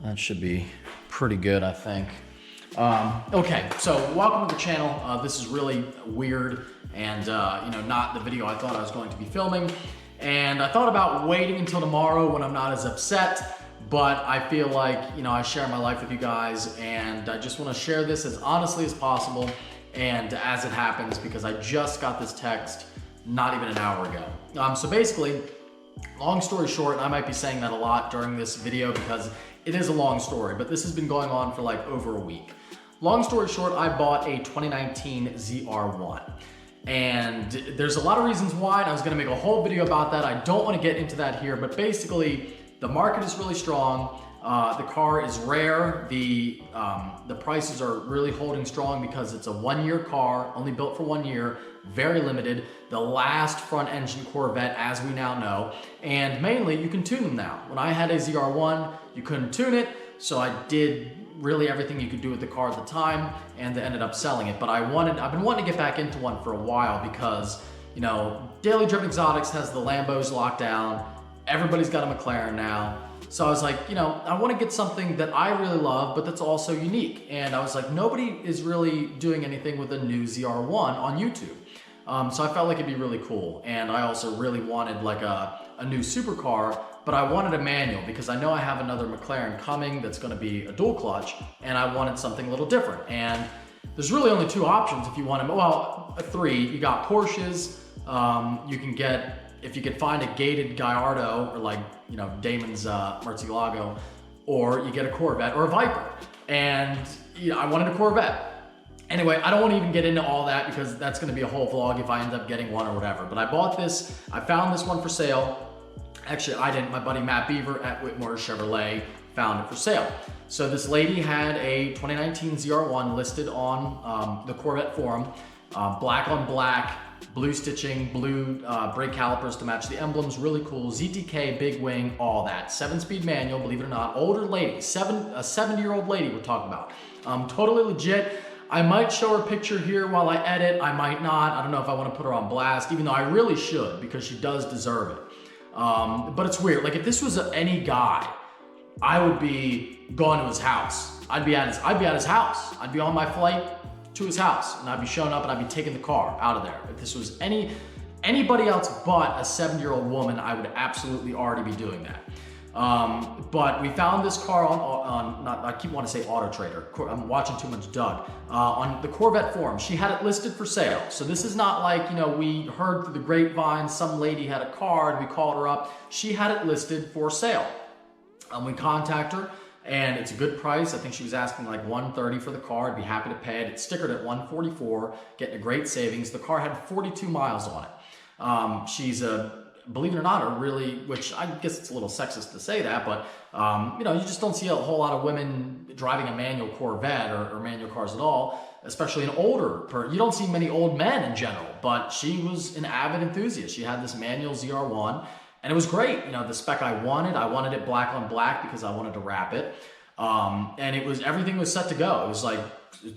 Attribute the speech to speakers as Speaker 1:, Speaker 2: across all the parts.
Speaker 1: That should be pretty good, I think. Okay, so welcome to the channel. This is really weird and not the video I thought I was going to be filming. And I thought about waiting until tomorrow when I'm not as upset, but I feel like, I share my life with you guys and I just want to share this as honestly as possible and as it happens, because I just got this text not even an hour ago. So basically, long story short, and I might be saying that a lot during this video because it is a long story, but this has been going on for like over a week. Long story short, I bought a 2019 ZR1. And there's a lot of reasons why, and I was gonna make a whole video about that. I don't wanna get into that here, but basically, the market is really strong. The car is rare. The prices are really holding strong because it's a 1-year car, only built for 1 year, very limited. The last front engine Corvette, as we now know. And mainly, you can tune them now. When I had a ZR1, you couldn't tune it, so I did really everything you could do with the car at the time and ended up selling it. But I've been wanting to get back into one for a while because, Daily Driven Exotics has the Lambos locked down. Everybody's got a McLaren now. So I was like, I want to get something that I really love, but that's also unique. And I was like, nobody is really doing anything with a new ZR1 on YouTube. So I felt like it'd be really cool. And I also really wanted like a new supercar, but I wanted a manual because I know I have another McLaren coming that's going to be a dual clutch, and I wanted something a little different. And there's really only 2 options if you want to, well, 3. You got Porsches. You can get, if you could find a gated Gallardo or like, Damon's Murcielago, or you get a Corvette or a Viper. And I wanted a Corvette. Anyway, I don't want to even get into all that because that's going to be a whole vlog if I end up getting one or whatever. But I bought this, I found this one for sale. Actually, I didn't. My buddy Matt Beaver at Whitmore Chevrolet found it for sale. So this lady had a 2019 ZR1 listed on the Corvette forum, black on black, blue stitching, blue brake calipers to match the emblems, really cool, ZTK, big wing, all that. 7-speed manual, believe it or not, older lady, a 70-year-old lady we're talking about. Totally legit. I might show her a picture here while I edit, I might not. I don't know if I want to put her on blast, even though I really should because she does deserve it. But it's weird, like if this was any guy, I would be going to his house. I'd be at his house. I'd be on my flight to his house and I'd be showing up and I'd be taking the car out of there. If this was anybody else but a 70-year-old woman, I would absolutely already be doing that. But we found this car I keep wanting to say Auto Trader. I'm watching too much Doug. On the Corvette forum, she had it listed for sale. So this is not like, we heard through the grapevine, some lady had a car and we called her up. She had it listed for sale. We contact her and it's a good price. I think she was asking like $130 for the car. I'd be happy to pay it. It's stickered at $144, getting a great savings. The car had 42 miles on it. She's believe it or not, which I guess it's a little sexist to say that, but you just don't see a whole lot of women driving a manual Corvette or manual cars at all, especially an older person. You don't see many old men in general, but she was an avid enthusiast. She had this manual ZR1 and it was great. The spec I wanted it black on black because I wanted to wrap it. And everything was set to go. It was like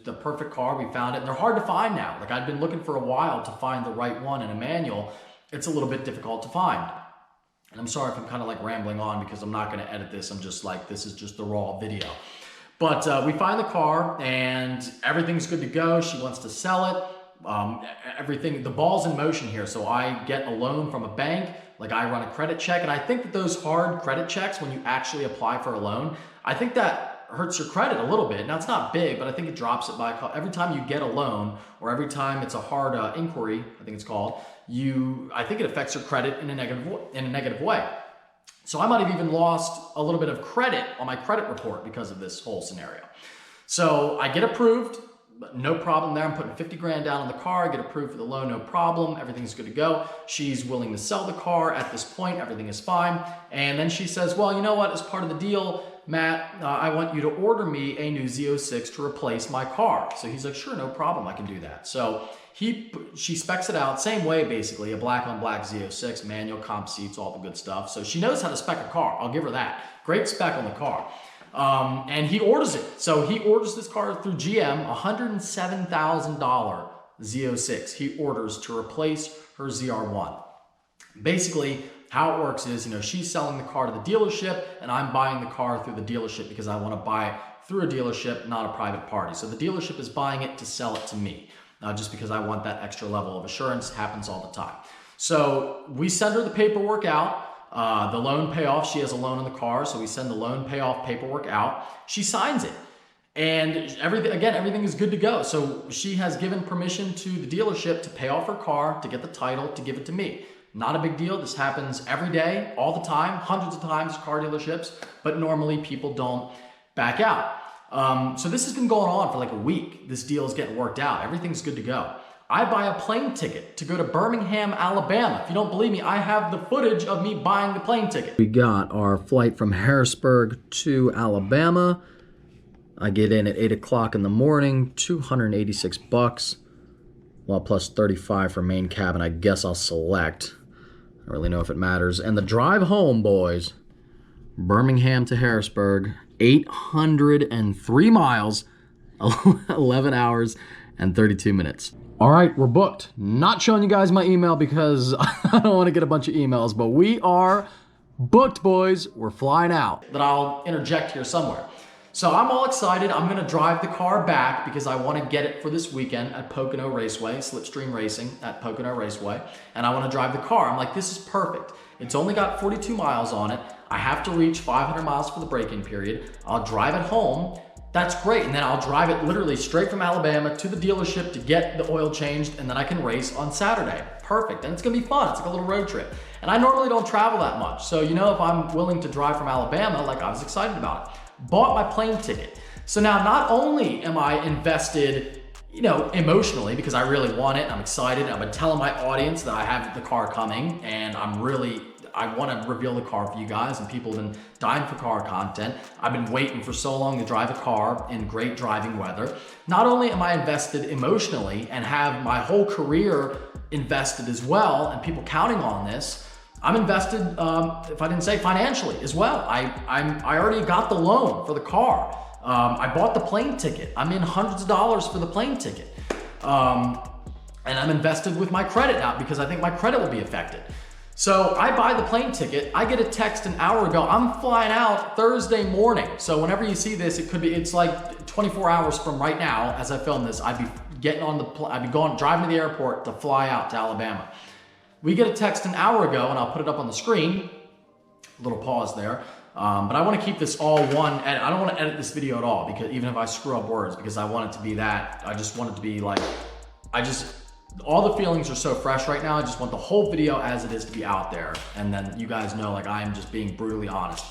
Speaker 1: the perfect car. We found it and they're hard to find now. Like I'd been looking for a while to find the right one in a manual. It's a little bit difficult to find. And I'm sorry if I'm kind of like rambling on because I'm not going to edit this. I'm just like, this is just the raw video. But we find the car and everything's good to go. She wants to sell it. The ball's in motion here. So I get a loan from a bank, like I run a credit check. And I think that those hard credit checks, when you actually apply for a loan, I think that hurts your credit a little bit. Now it's not big, but I think it drops it by every time you get a loan or every time it's a hard inquiry, I think it's called, I think it affects your credit in a negative way. So I might have even lost a little bit of credit on my credit report because of this whole scenario. So I get approved, no problem there. I'm putting 50 grand down on the car. I get approved for the loan, no problem. Everything's good to go. She's willing to sell the car at this point. Everything is fine. And then she says, well, you know what? As part of the deal, Matt, I want you to order me a new Z06 to replace my car. So he's like, sure, no problem. I can do that. So she specs it out, same way basically, a black on black Z06, manual, comp seats, all the good stuff. So she knows how to spec a car. I'll give her that. Great spec on the car. And he orders it. So he orders this car through GM, $107,000 Z06 he orders to replace her ZR1. Basically, how it works is, she's selling the car to the dealership and I'm buying the car through the dealership because I want to buy it through a dealership, not a private party. So the dealership is buying it to sell it to me, just because I want that extra level of assurance. Happens all the time. So we send her the paperwork out. The loan payoff, she has a loan on the car, so we send the loan payoff paperwork out. She signs it. And everything is good to go. So she has given permission to the dealership to pay off her car, to get the title, to give it to me. Not a big deal. This happens every day, all the time, hundreds of times, car dealerships, but normally people don't back out. So this has been going on for like a week. This deal is getting worked out. Everything's good to go. I buy a plane ticket to go to Birmingham, Alabama. If you don't believe me, I have the footage of me buying the plane ticket. We got our flight from Harrisburg to Alabama. I get in at 8 o'clock in the morning, $286, well, plus 35 for main cabin. I guess I'll select. I don't really know if it matters. And the drive home, boys, Birmingham to Harrisburg, 803 miles, 11 hours and 32 minutes. All right, we're booked. Not showing you guys my email because I don't want to get a bunch of emails, but we are booked, boys. We're flying out. That I'll interject here somewhere. So I'm all excited. I'm gonna drive the car back because I want to get it for this weekend at Pocono Raceway, Slipstream Racing at Pocono Raceway, and I want to drive the car. I'm like, this is perfect. It's only got 42 miles on it. I have to reach 500 miles for the break-in period. I'll drive it home. That's great. And then I'll drive it literally straight from Alabama to the dealership to get the oil changed, and then I can race on Saturday. Perfect. And it's gonna be fun. It's like a little road trip. And I normally don't travel that much. So, if I'm willing to drive from Alabama, like I was excited about it. Bought my plane ticket. So now not only am I invested, emotionally, because I really want it, I'm excited. I've been telling my audience that I have the car coming, and I want to reveal the car for you guys, and people have been dying for car content. I've been waiting for so long to drive a car in great driving weather. Not only am I invested emotionally and have my whole career invested as well, and people counting on this, I'm invested, if I didn't say financially as well. I already got the loan for the car. I bought the plane ticket. I'm in hundreds of dollars for the plane ticket. And I'm invested with my credit now because I think my credit will be affected. So I buy the plane ticket. I get a text an hour ago. I'm flying out Thursday morning. So whenever you see this, it's like 24 hours from right now as I film this. I'd be driving to the airport to fly out to Alabama. We get a text an hour ago, and I'll put it up on the screen. A little pause there. But I want to keep this all one edit. I don't want to edit this video at all, because even if I screw up words, because I want it to be that. I just want it to be like, all the feelings are so fresh right now. I just want the whole video as it is to be out there. And then you guys know, like, I am just being brutally honest.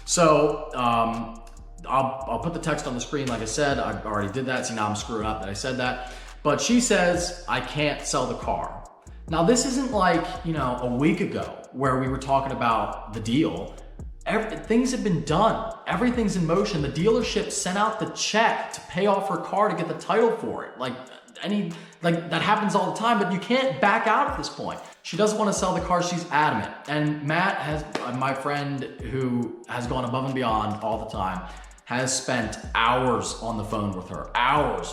Speaker 1: So I'll put the text on the screen. Like I said, I already did that. See, now I'm screwing up that I said that. But she says, I can't sell the car. Now, this isn't like, a week ago where we were talking about the deal. Things have been done. Everything's in motion. The dealership sent out the check to pay off her car to get the title for it. Like that happens all the time, but you can't back out at this point. She doesn't want to sell the car. She's adamant. And Matt my friend who has gone above and beyond all the time, has spent hours on the phone with her, hours,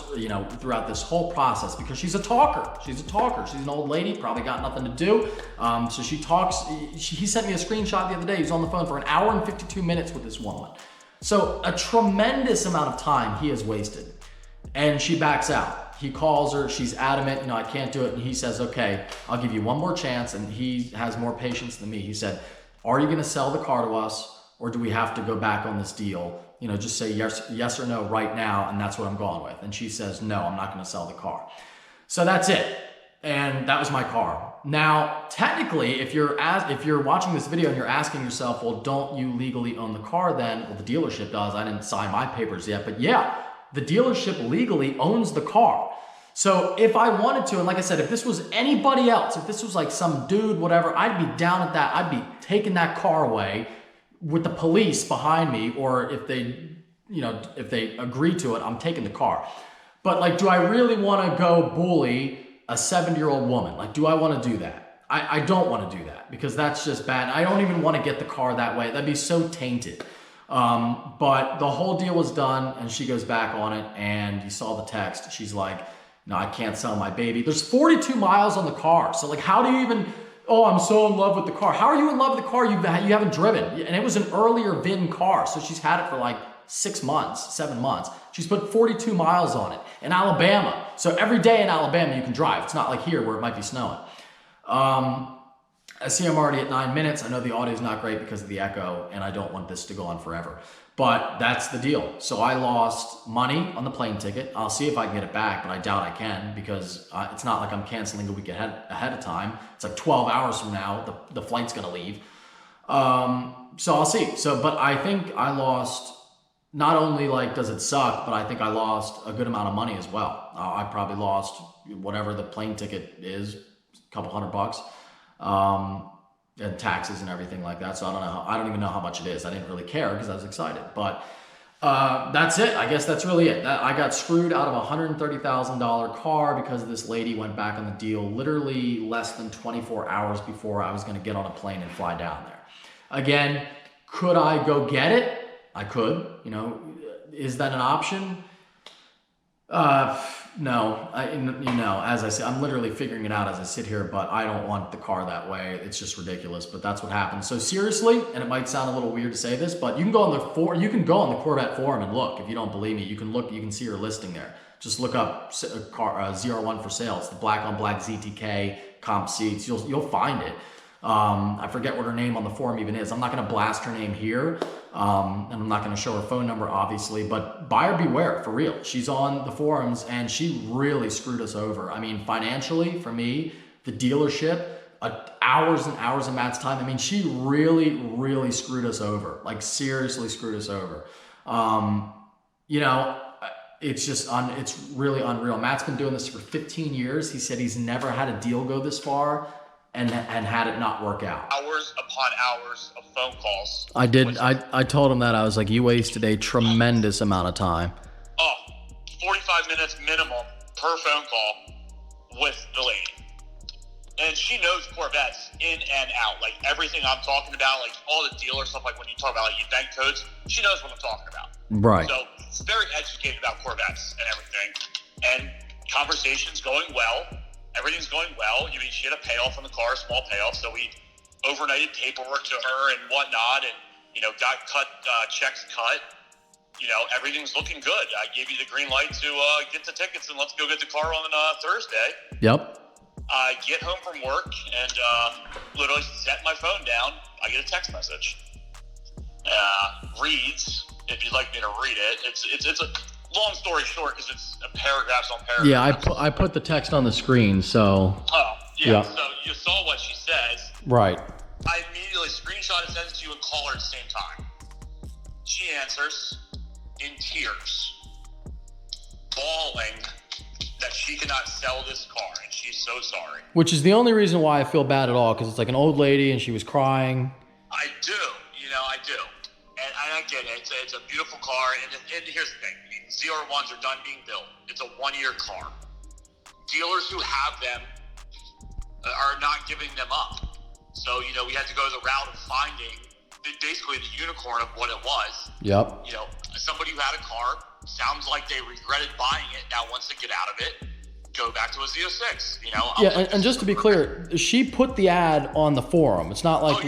Speaker 1: throughout this whole process, because she's a talker. She's an old lady, probably got nothing to do. So she talks. He sent me a screenshot the other day. He was on the phone for an hour and 52 minutes with this woman. So a tremendous amount of time he has wasted. And she backs out. He calls her, she's adamant, I can't do it. And he says, okay, I'll give you one more chance. And he has more patience than me. He said, are you gonna sell the car to us, or do we have to go back on this deal? Just say yes or no right now, and that's what I'm going with. And she says, no, I'm not gonna sell the car. So that's it. And that was my car. Now, technically, if you're watching this video and you're asking yourself, well, don't you legally own the car then? Well, the dealership does. I didn't sign my papers yet, but yeah, the dealership legally owns the car. So if I wanted to, and like I said, if this was anybody else, if this was like some dude, whatever, I'd be down at that. I'd be taking that car away with the police behind me, or if they agree to it, I'm taking the car. But like, do I really want to go bully a 70-year-old woman? Like, do I want to do that? I don't want to do that, because that's just bad. I don't even want to get the car that way. That'd be so tainted. But the whole deal was done, and she goes back on it, and you saw the text. She's like, no, I can't sell my baby. There's 42 miles on the car. So like, how do you even, oh, I'm so in love with the car. How are you in love with the car you haven't driven? And it was an earlier VIN car, so she's had it for like 6 months, 7 months. She's put 42 miles on it in Alabama. So every day in Alabama you can drive. It's not like here where it might be snowing. I see I'm already at 9 minutes. I know the audio is not great because of the echo, and I don't want this to go on forever. But that's the deal. So I lost money on the plane ticket. I'll see if I can get it back, but I doubt I can because it's not like I'm canceling a week ahead of time. It's like 12 hours from now, the flight's gonna leave. So I'll see. But I think I lost, not only like does it suck, but I think I lost a good amount of money as well. I probably lost whatever the plane ticket is, a couple $100. And taxes and everything like that. So I don't even know how much it is. I didn't really care because I was excited, but that's it. I guess that's really it. I got screwed out of a $130,000 car because this lady went back on the deal literally less than 24 hours before I was going to get on a plane and fly down there. Again, could I go get it? I could, you know, is that an option? No, as I said, I'm literally figuring it out as I sit here, but I don't want the car that way. It's just ridiculous, but that's what happened. So seriously, and it might sound a little weird to say this, but you can go on the Corvette forum and look. If you don't believe me, you can see her listing there. Just look up ZR1 for sale. It's the black on black ZTK comp seats. You'll find it. I forget what her name on the forum even is. I'm not going to blast her name here. And I'm not going to show her phone number, obviously, but buyer beware, for real. She's on the forums and she really screwed us over. I mean, financially, for me, the dealership, hours and hours of Matt's time. I mean, she really, really screwed us over. Like, seriously screwed us over. You know, it's really unreal. Matt's been doing this for 15 years. He said he's never had a deal go this far and had it not work out.
Speaker 2: Hours upon hours of phone calls.
Speaker 1: I did. I told him that. I was like, you wasted a tremendous amount of time.
Speaker 2: 45 minutes minimum per phone call with the lady. And she knows Corvettes in and out. Like everything I'm talking about, like all the dealer stuff, like when you talk about like event codes, she knows what I'm talking about.
Speaker 1: Right.
Speaker 2: So it's very educated about Corvettes and everything. And conversation's going well. Everything's going well. I mean, she had a payoff on the car, a small payoff, so we overnighted paperwork to her and whatnot, and, you know, got checks cut. You know, everything's looking good. I gave you the green light to get the tickets and let's go get the car on Thursday.
Speaker 1: Yep.
Speaker 2: I get home from work and literally set my phone down. I get a text message. Reads, if you'd like me to read it. It's a long story short because it's paragraphs on paragraphs.
Speaker 1: Yeah, I put the text on the screen, so.
Speaker 2: Oh, yeah. So you saw what she says.
Speaker 1: Right.
Speaker 2: I immediately screenshot and sent it to you and call her at the same time. She answers in tears, bawling that she cannot sell this car and she's so sorry.
Speaker 1: Which is the only reason why I feel bad at all, because it's like an old lady and she was crying.
Speaker 2: I do. I do. And I get it. It's a beautiful car. And here's the thing. ZR1s are done being built. It's a one-year car. Dealers who have them are not giving them up. So, you know, we had to go the route of finding basically the unicorn of what it was.
Speaker 1: Yep.
Speaker 2: You know, somebody who had a car, sounds like they regretted buying it. Now, once they get out of it, go back to a Z06, you know?
Speaker 1: Yeah, and just to be clear, she put the ad on the forum. It's not like...
Speaker 2: Oh,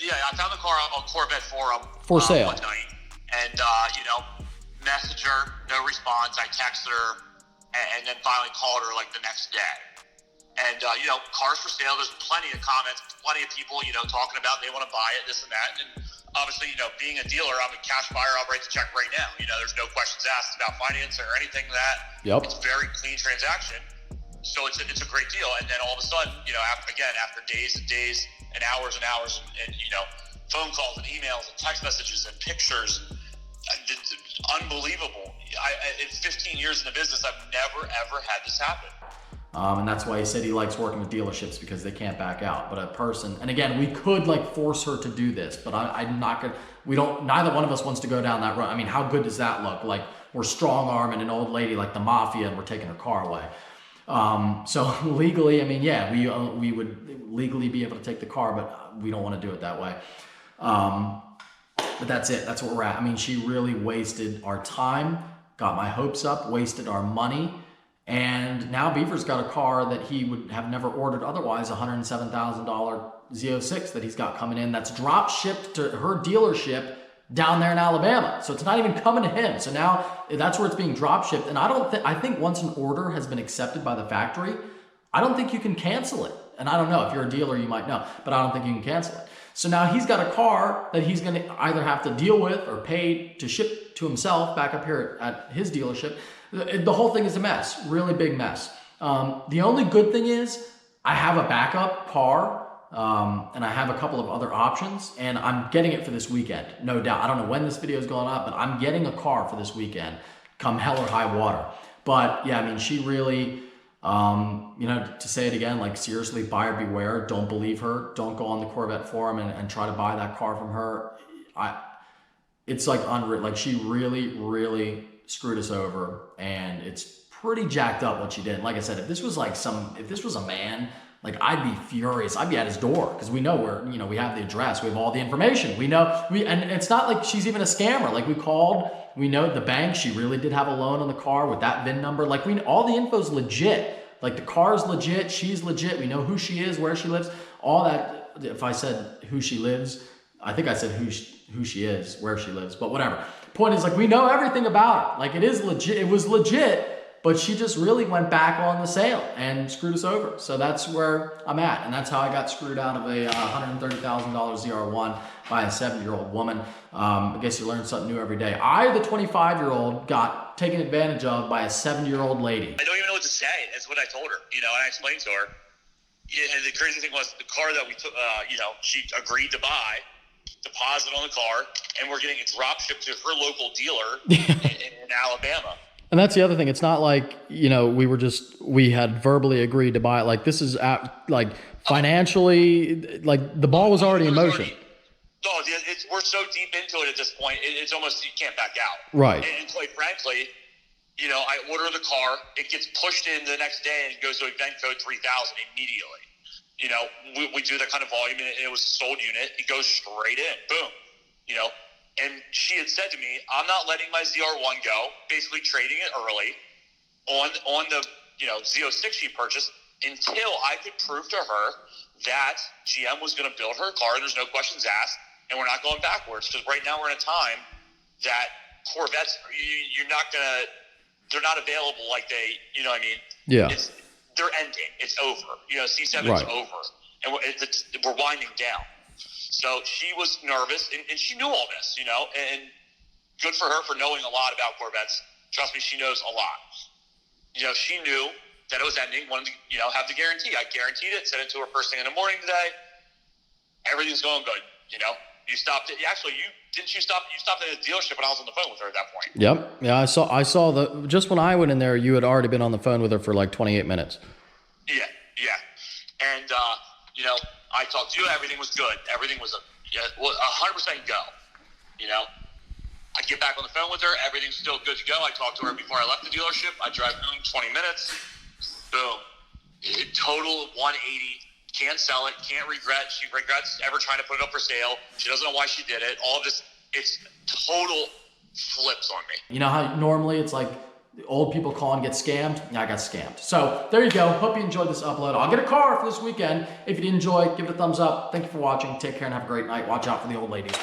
Speaker 2: yeah. I found the car on Corvette forum.
Speaker 1: For sale.
Speaker 2: One night. And, you know, message her, no response. I text her, and then finally called her, like, the next day. And, you know, cars for sale, there's plenty of comments, plenty of people, you know, talking about they want to buy it, this and that. And obviously, you know, being a dealer, I'm a cash buyer. I'll write the check right now. You know, there's no questions asked about financing or anything like that.
Speaker 1: Yep.
Speaker 2: It's a very clean transaction. So it's a great deal. And then all of a sudden, you know, after days and days and hours and you know, phone calls and emails and text messages and pictures, it's unbelievable. In 15 years in the business, I've never, ever had this happen.
Speaker 1: And that's why he said he likes working with dealerships because they can't back out. But a person, and again, we could like force her to do this, but I'm not gonna. Neither one of us wants to go down that road. I mean, how good does that look? Like we're strong arming an old lady like the mafia, and we're taking her car away. So legally, I mean, yeah, we would legally be able to take the car, but we don't want to do it that way. But that's it. That's where we're at. I mean, she really wasted our time, got my hopes up, wasted our money. And now Beaver's got a car that he would have never ordered otherwise, a $107,000 Z06 that he's got coming in that's drop shipped to her dealership down there in Alabama. So it's not even coming to him. So now that's where it's being drop shipped. And I think once an order has been accepted by the factory, I don't think you can cancel it. And I don't know, if you're a dealer, you might know, but I don't think you can cancel it. So now he's got a car that he's going to either have to deal with or pay to ship to himself back up here at his dealership. The whole thing is a mess, really big mess. The only good thing is I have a backup car, and I have a couple of other options, and I'm getting it for this weekend, no doubt. I don't know when this video is going up, but I'm getting a car for this weekend, come hell or high water. But yeah, I mean, she really, you know, to say it again, like seriously, buyer beware. Don't believe her. Don't go on the Corvette forum and try to buy that car from her. It's like unreal. Like she really screwed us over, and it's pretty jacked up what she did. Like I said, if this was a man, like I'd be furious. I'd be at his door because we know where, you know, we have the address, we have all the information. We know, and it's not like she's even a scammer. Like we called, we know the bank, she really did have a loan on the car with that VIN number. Like all the info's legit. Like the car's legit, she's legit. We know who she is, where she lives, all that. If I said who she lives, I think I said who she is, where she lives, but whatever. Point is, like, we know everything about it. Like it is legit, it was legit. But she just really went back on the sale and screwed us over. So that's where I'm at. And that's how I got screwed out of a $130,000 ZR1 by a 70-year-old woman. I guess you learn something new every day. I, the 25-year-old, got taken advantage of by a 70-year-old lady.
Speaker 2: I don't even know what to say. That's what I told her, you know, and I explained to her. Yeah, and the crazy thing was the car that we took, you know, she agreed to buy, deposit on the car, and we're getting it drop shipped to her local dealer in Alabama.
Speaker 1: And that's the other thing. It's not like, you know, we had verbally agreed to buy it. Like this is like financially, like the ball was already in motion.
Speaker 2: We're so deep into it at this point. It's almost, you can't back out.
Speaker 1: Right.
Speaker 2: And quite frankly, you know, I order the car, it gets pushed in the next day and goes to event code 3000 immediately. You know, we do that kind of volume, and it was a sold unit. It goes straight in, boom, you know. And she had said to me, I'm not letting my ZR1 go, basically trading it early on the, you know, Z06 she purchased until I could prove to her that GM was going to build her car and there's no questions asked, and we're not going backwards. Because right now we're in a time that Corvettes, they're not available like they, you know what I mean?
Speaker 1: Yeah.
Speaker 2: They're ending. It's over. You know, C7's
Speaker 1: right.
Speaker 2: over. And we're winding down. So she was nervous, and she knew all this, you know, and good for her for knowing a lot about Corvettes. Trust me, she knows a lot. You know, she knew that it was ending, wanted to, you know, have the guarantee. I guaranteed it, sent it to her first thing in the morning today. Everything's going good, you know. You stopped it. Actually, you stopped at the dealership when I was on the phone with her at that point.
Speaker 1: Yep. Yeah, I saw just when I went in there, you had already been on the phone with her for like 28 minutes.
Speaker 2: Yeah. And, you know, I talked to you. Everything was good. Everything was 100% go. You know, I get back on the phone with her. Everything's still good to go. I talked to her before I left the dealership. I drive home 20 minutes. Boom. Total 180. Can't sell it. Can't regret. She regrets ever trying to put it up for sale. She doesn't know why she did it. All of this, it's total flips on me.
Speaker 1: You know how normally it's like old people call and get scammed? Yeah, I got scammed. So there you go. Hope you enjoyed this upload. I'll get a car for this weekend. If you did enjoy, give it a thumbs up. Thank you for watching. Take care and have a great night. Watch out for the old ladies.